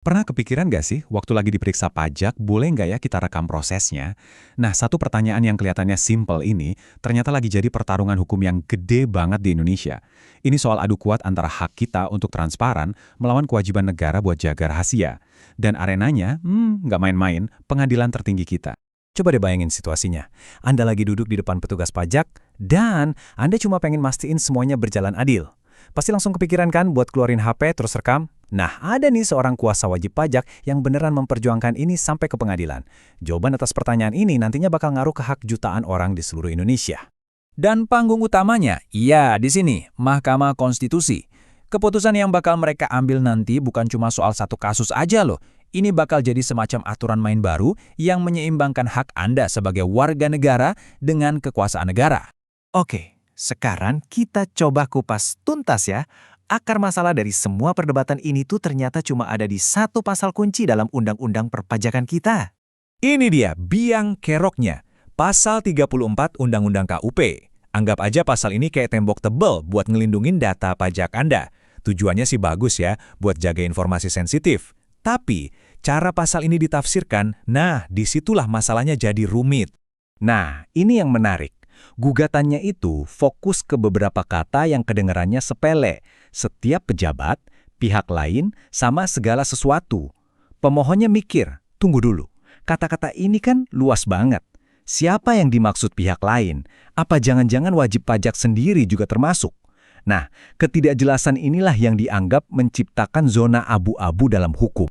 Pernah kepikiran nggak sih, waktu lagi diperiksa pajak, boleh nggak ya kita rekam prosesnya? Nah, satu pertanyaan yang kelihatannya simple ini, ternyata lagi jadi pertarungan hukum yang gede banget di Indonesia. Ini soal adu kuat antara hak kita untuk transparan, melawan kewajiban negara buat jaga rahasia. Dan arenanya, nggak main-main, pengadilan tertinggi kita. Coba deh bayangin situasinya. Anda lagi duduk di depan petugas pajak, dan Anda cuma pengen mastiin semuanya berjalan adil. Pasti langsung kepikiran kan buat keluarin HP terus rekam? Nah, ada nih seorang kuasa wajib pajak yang beneran memperjuangkan ini sampai ke pengadilan. Jawaban atas pertanyaan ini nantinya bakal ngaruh ke hak jutaan orang di seluruh Indonesia. Dan panggung utamanya, iya di sini, Mahkamah Konstitusi. Keputusan yang bakal mereka ambil nanti bukan cuma soal satu kasus aja loh. Ini bakal jadi semacam aturan main baru yang menyeimbangkan hak Anda sebagai warga negara dengan kekuasaan negara. Oke, sekarang kita coba kupas tuntas ya. Akar masalah dari semua perdebatan ini tuh ternyata cuma ada di satu pasal kunci dalam Undang-Undang Perpajakan kita. Ini dia biang keroknya, Pasal 34 Undang-Undang KUP. Anggap aja pasal ini kayak tembok tebel buat ngelindungin data pajak Anda. Tujuannya sih bagus ya, buat jaga informasi sensitif. Tapi, cara pasal ini ditafsirkan, nah disitulah masalahnya jadi rumit. Nah, ini yang menarik. Gugatannya itu fokus ke beberapa kata yang kedengarannya sepele. Setiap pejabat, pihak lain, sama segala sesuatu. Pemohonnya mikir, tunggu dulu. Kata-kata ini kan luas banget. Siapa yang dimaksud pihak lain? Apa jangan-jangan wajib pajak sendiri juga termasuk? Nah, ketidakjelasan inilah yang dianggap menciptakan zona abu-abu dalam hukum.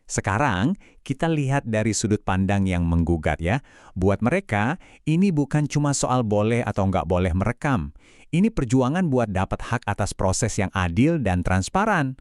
Sekarang, kita lihat dari sudut pandang yang menggugat ya. Buat mereka, ini bukan cuma soal boleh atau nggak boleh merekam. Ini perjuangan buat dapat hak atas proses yang adil dan transparan.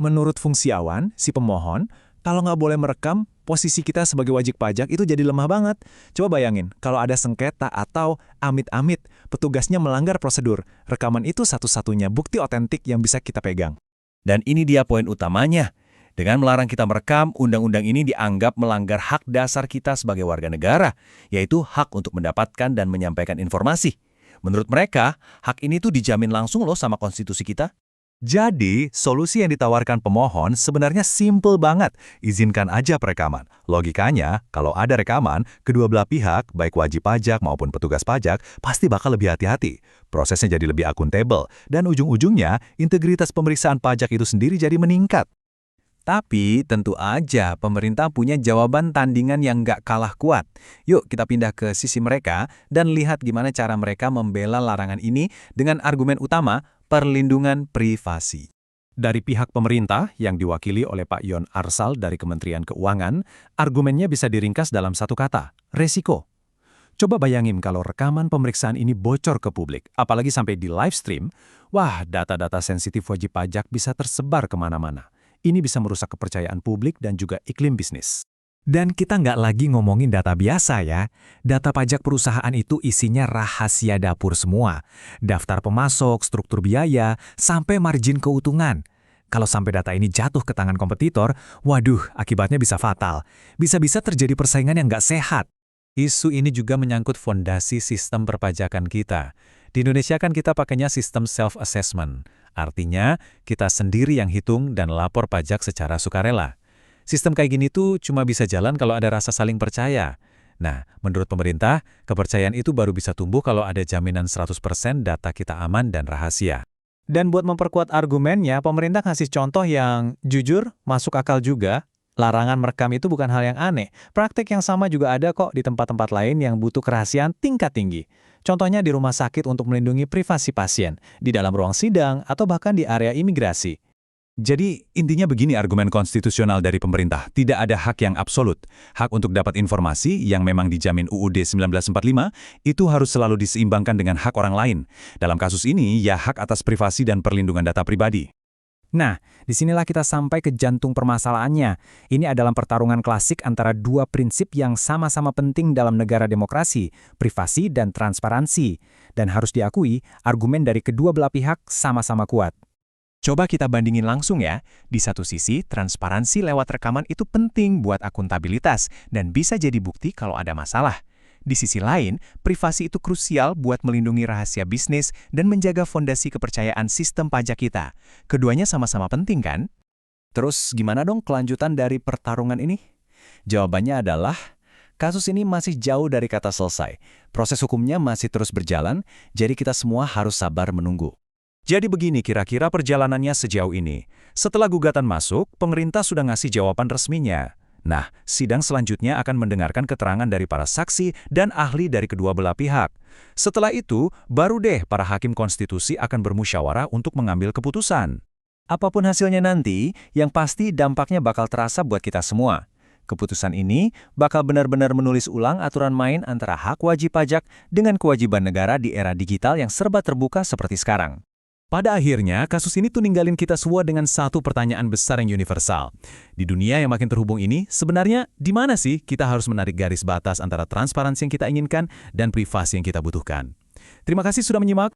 Menurut fungsiawan, si pemohon, kalau nggak boleh merekam, posisi kita sebagai wajib pajak itu jadi lemah banget. Coba bayangin, kalau ada sengketa atau amit-amit, petugasnya melanggar prosedur. Rekaman itu satu-satunya bukti otentik yang bisa kita pegang. Dan ini dia poin utamanya. Dengan melarang kita merekam, undang-undang ini dianggap melanggar hak dasar kita sebagai warga negara, yaitu hak untuk mendapatkan dan menyampaikan informasi. Menurut mereka, hak ini tuh dijamin langsung loh sama konstitusi kita. Jadi, solusi yang ditawarkan pemohon sebenarnya simple banget. Izinkan aja perekaman. Logikanya, kalau ada rekaman, kedua belah pihak, baik wajib pajak maupun petugas pajak, pasti bakal lebih hati-hati. Prosesnya jadi lebih akuntabel, dan ujung-ujungnya, integritas pemeriksaan pajak itu sendiri jadi meningkat. Tapi tentu aja pemerintah punya jawaban tandingan yang nggak kalah kuat. Yuk kita pindah ke sisi mereka dan lihat gimana cara mereka membela larangan ini dengan argumen utama perlindungan privasi. Dari pihak pemerintah yang diwakili oleh Pak Yon Arsal dari Kementerian Keuangan, argumennya bisa diringkas dalam satu kata, resiko. Coba bayangin kalau rekaman pemeriksaan ini bocor ke publik, apalagi sampai di live stream, wah data-data sensitif wajib pajak bisa tersebar kemana-mana. Ini bisa merusak kepercayaan publik dan juga iklim bisnis. Dan kita nggak lagi ngomongin data biasa ya. Data pajak perusahaan itu isinya rahasia dapur semua. Daftar pemasok, struktur biaya, sampai margin keuntungan. Kalau sampai data ini jatuh ke tangan kompetitor, waduh, akibatnya bisa fatal. Bisa-bisa terjadi persaingan yang nggak sehat. Isu ini juga menyangkut fondasi sistem perpajakan kita. Di Indonesia kan kita pakainya sistem self-assessment. Artinya, kita sendiri yang hitung dan lapor pajak secara sukarela. Sistem kayak gini tuh cuma bisa jalan kalau ada rasa saling percaya. Nah, menurut pemerintah, kepercayaan itu baru bisa tumbuh kalau ada jaminan 100% data kita aman dan rahasia. Dan buat memperkuat argumennya, pemerintah ngasih contoh yang jujur, masuk akal juga. Larangan merekam itu bukan hal yang aneh. Praktik yang sama juga ada kok di tempat-tempat lain yang butuh kerahasiaan tingkat tinggi. Contohnya di rumah sakit untuk melindungi privasi pasien, di dalam ruang sidang, atau bahkan di area imigrasi. Jadi, intinya begini argumen konstitusional dari pemerintah. Tidak ada hak yang absolut. Hak untuk dapat informasi yang memang dijamin UUD 1945 itu harus selalu diseimbangkan dengan hak orang lain. Dalam kasus ini, ya hak atas privasi dan perlindungan data pribadi. Nah, disinilah kita sampai ke jantung permasalahannya. Ini adalah pertarungan klasik antara dua prinsip yang sama-sama penting dalam negara demokrasi, privasi dan transparansi. Dan harus diakui, argumen dari kedua belah pihak sama-sama kuat. Coba kita bandingin langsung ya. Di satu sisi, transparansi lewat rekaman itu penting buat akuntabilitas dan bisa jadi bukti kalau ada masalah. Di sisi lain, privasi itu krusial buat melindungi rahasia bisnis dan menjaga fondasi kepercayaan sistem pajak kita. Keduanya sama-sama penting kan? Terus gimana dong kelanjutan dari pertarungan ini? Jawabannya adalah, kasus ini masih jauh dari kata selesai. Proses hukumnya masih terus berjalan, jadi kita semua harus sabar menunggu. Jadi begini kira-kira perjalanannya sejauh ini. Setelah gugatan masuk, pemerintah sudah ngasih jawaban resminya. Nah, sidang selanjutnya akan mendengarkan keterangan dari para saksi dan ahli dari kedua belah pihak. Setelah itu, baru deh para hakim konstitusi akan bermusyawarah untuk mengambil keputusan. Apapun hasilnya nanti, yang pasti dampaknya bakal terasa buat kita semua. Keputusan ini bakal benar-benar menulis ulang aturan main antara hak wajib pajak dengan kewajiban negara di era digital yang serba terbuka seperti sekarang. Pada akhirnya, kasus ini tuh ninggalin kita semua dengan satu pertanyaan besar yang universal. Di dunia yang makin terhubung ini, sebenarnya di mana sih kita harus menarik garis batas antara transparansi yang kita inginkan dan privasi yang kita butuhkan? Terima kasih sudah menyimak.